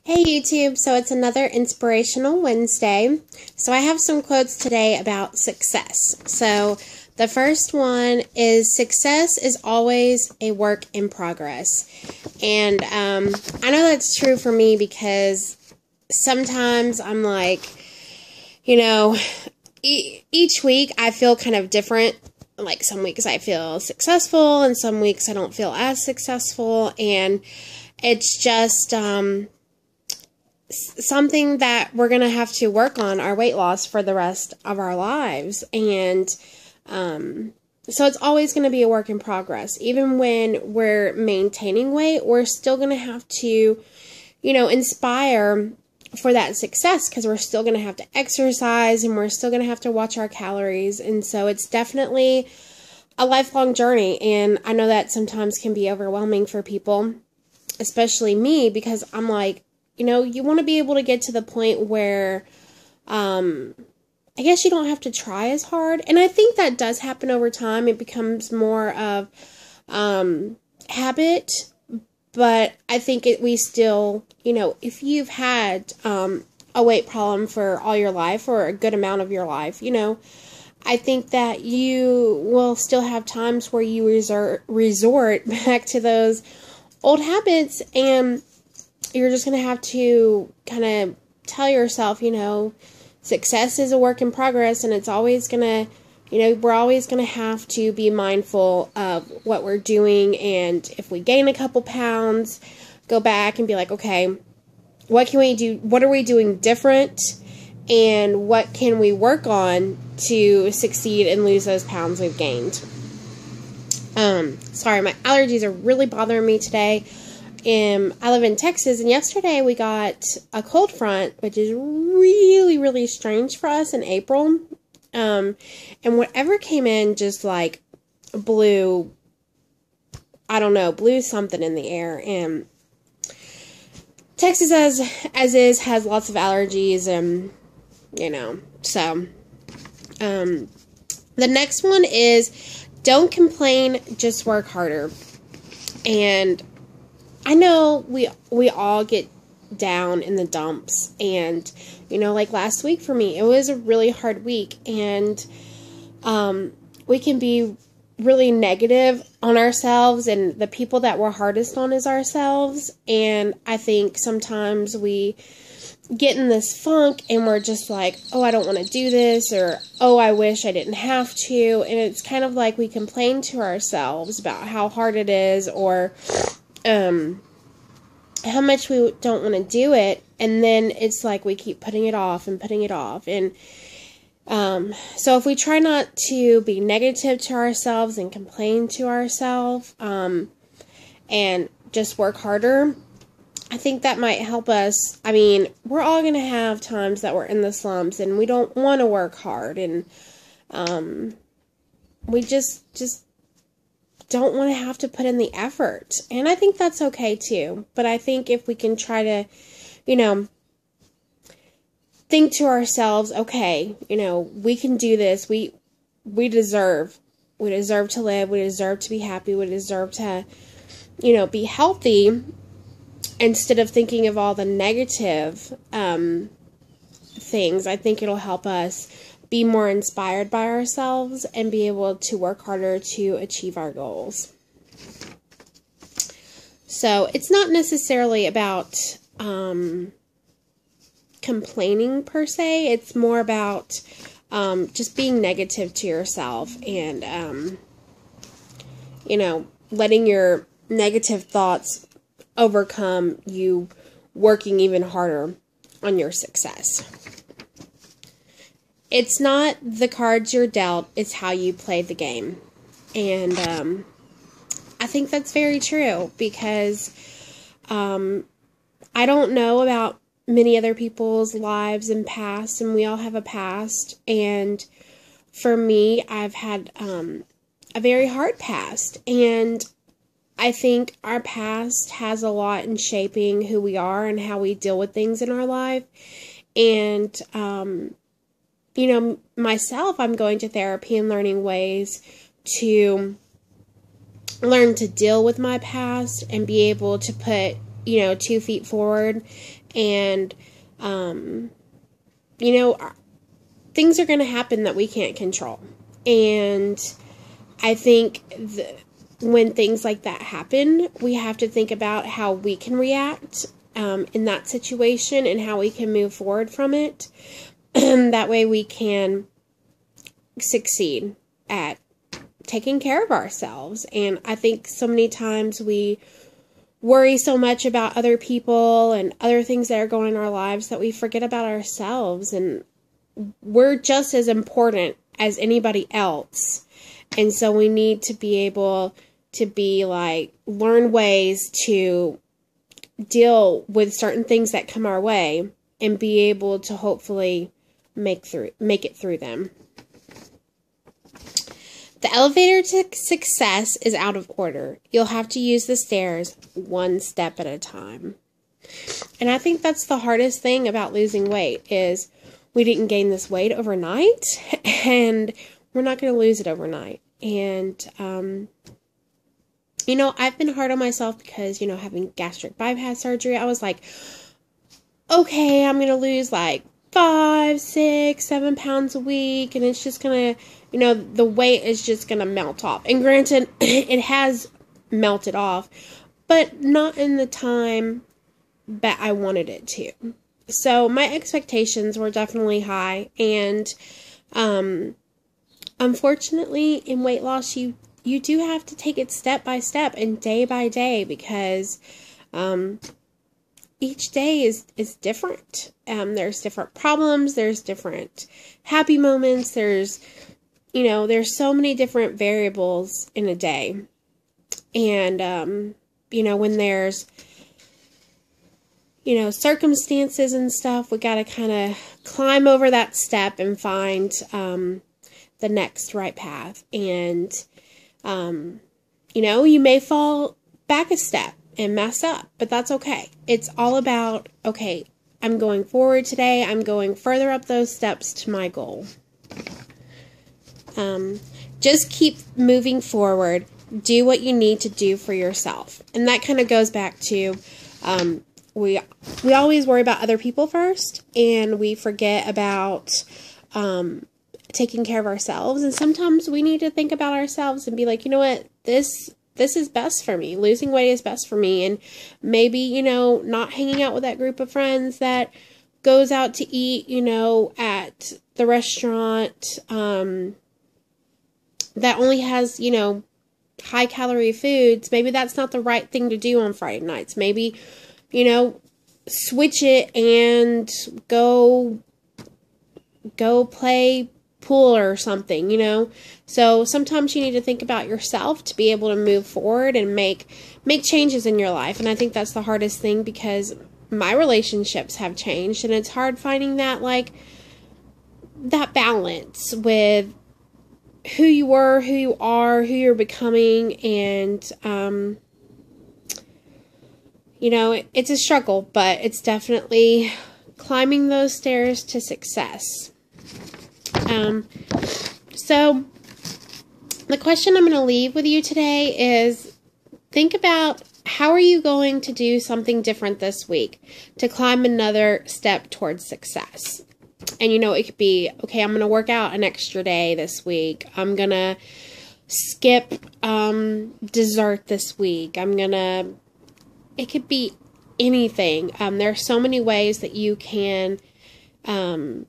Hey YouTube, so it's another Inspirational Wednesday. So I have some quotes today about success. So the first one is, success is always a work in progress. And I know that's true for me because sometimes I'm like, each week I feel kind of different. Like some weeks I feel successful and some weeks I don't feel as successful. And it's just something that we're going to have to work on, our weight loss, for the rest of our lives. And so it's always going to be a work in progress. Even when we're maintaining weight, we're still going to have to, inspire for that success, because we're still going to have to exercise and we're still going to have to watch our calories. And so it's definitely a lifelong journey. And I know that sometimes can be overwhelming for people, especially me, because I'm like, you want to be able to get to the point where, I guess you don't have to try as hard. And I think that does happen over time. It becomes more of, habit. But I think we still, if you've had, a weight problem for all your life or a good amount of your life, I think that you will still have times where you resort back to those old habits, and you're just going to have to kind of tell yourself, success is a work in progress, and it's always going to, we're always going to have to be mindful of what we're doing. And if we gain a couple pounds, go back and be like, okay, what can we do? What are we doing different? And what can we work on to succeed and lose those pounds we've gained? Sorry, my allergies are really bothering me today. I live in Texas, and yesterday we got a cold front, which is really, really strange for us in April. And whatever came in just like blew something in the air. And Texas, as is, has lots of allergies, and so the next one is, don't complain, just work harder. And I know we all get down in the dumps, and like last week for me, it was a really hard week, and we can be really negative on ourselves, and the people that we're hardest on is ourselves. And I think sometimes we get in this funk and we're just like, oh, I don't want to do this, or oh, I wish I didn't have to. And it's kind of like we complain to ourselves about how hard it is, or how much we don't want to do it, and then it's like we keep putting it off and putting it off. And so if we try not to be negative to ourselves and complain to ourselves, and just work harder, I think that might help us. I mean, we're all going to have times that we're in the slumps and we don't want to work hard, and we just don't want to have to put in the effort. And I think that's okay too. But I think if we can try to, think to ourselves, okay, we can do this. We deserve to live. We deserve to be happy. We deserve to, be healthy, instead of thinking of all the negative things. I think it'll help us be more inspired by ourselves and be able to work harder to achieve our goals. So it's not necessarily about complaining per se. It's more about just being negative to yourself, and letting your negative thoughts overcome you working even harder on your success. It's not the cards you're dealt, it's how you play the game. And I think that's very true, because I don't know about many other people's lives and past, and we all have a past. And for me, I've had a very hard past, and I think our past has a lot in shaping who we are and how we deal with things in our life. And myself, I'm going to therapy and learning ways to learn to deal with my past and be able to put 2 feet forward. And, things are going to happen that we can't control. And I think when things like that happen, we have to think about how we can react in that situation and how we can move forward from it. That way we can succeed at taking care of ourselves. And I think so many times we worry so much about other people and other things that are going on in our lives that we forget about ourselves. And we're just as important as anybody else. And so we need to be able to learn ways to deal with certain things that come our way and be able to hopefully make it through them. The elevator to success is out of order. You'll have to use the stairs one step at a time. And I think that's the hardest thing about losing weight is we didn't gain this weight overnight, and we're not going to lose it overnight. And, I've been hard on myself because, having gastric bypass surgery, I was like, okay, I'm going to lose 5, 6, 7 pounds a week, and it's just going to, the weight is just going to melt off. And granted, it has melted off, but not in the time that I wanted it to. So my expectations were definitely high, and unfortunately, in weight loss, you do have to take it step by step and day by day, because each day is different. There's different problems, there's different happy moments, there's so many different variables in a day. And, when there's, circumstances and stuff, we got to kind of climb over that step and find the next right path. And, you may fall back a step and mess up, but that's okay. It's all about, okay, I'm going forward today. I'm going further up those steps to my goal. Just keep moving forward. Do what you need to do for yourself. And that kind of goes back to, we always worry about other people first, and we forget about, taking care of ourselves. And sometimes we need to think about ourselves and be like, you know what, this is best for me. Losing weight is best for me. And maybe, not hanging out with that group of friends that goes out to eat, at the restaurant, that only has, high calorie foods. Maybe that's not the right thing to do on Friday nights. Maybe, switch it and go play pool or something, So sometimes you need to think about yourself to be able to move forward and make changes in your life. And I think that's the hardest thing, because my relationships have changed, and it's hard finding that that balance with who you were, who you are, who you're becoming. And it's a struggle, but it's definitely climbing those stairs to success. So the question I'm going to leave with you today is, think about, how are you going to do something different this week to climb another step towards success? And, it could be, okay, I'm going to work out an extra day this week. I'm going to skip dessert this week. It could be anything. There's so many ways that you can find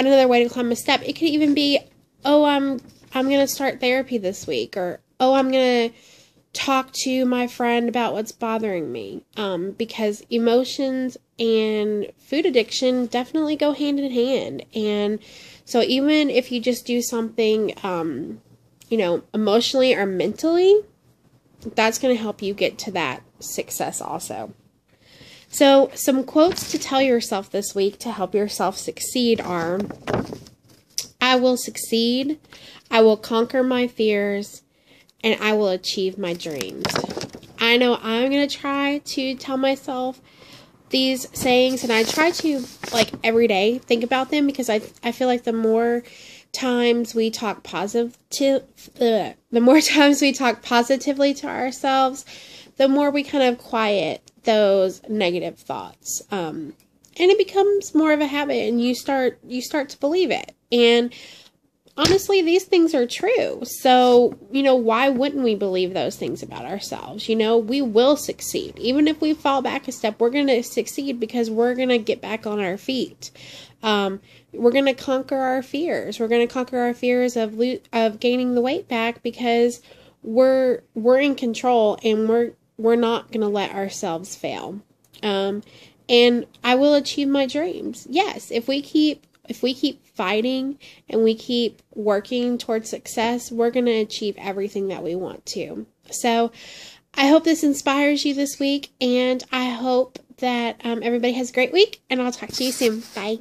another way to climb a step. It could even be, I'm going to start therapy this week, or, I'm going to talk to my friend about what's bothering me. Because emotions and food addiction definitely go hand in hand. And so even if you just do something, emotionally or mentally, that's going to help you get to that success also. So some quotes to tell yourself this week to help yourself succeed are, I will succeed, I will conquer my fears, and I will achieve my dreams. I know I'm going to try to tell myself these sayings, and I try to, every day, think about them, because I feel like the more times we talk positively to ourselves, the more we kind of quiet those negative thoughts. And it becomes more of a habit, and you start to believe it. And honestly, these things are true. So, why wouldn't we believe those things about ourselves? We will succeed. Even if we fall back a step, we're going to succeed because we're going to get back on our feet. We're going to conquer our fears. We're going to conquer our fears of gaining the weight back because we're in control, and we're not going to let ourselves fail. And I will achieve my dreams. Yes, if we keep fighting and we keep working towards success, we're going to achieve everything that we want to. So I hope this inspires you this week, and I hope that everybody has a great week, and I'll talk to you soon. Bye.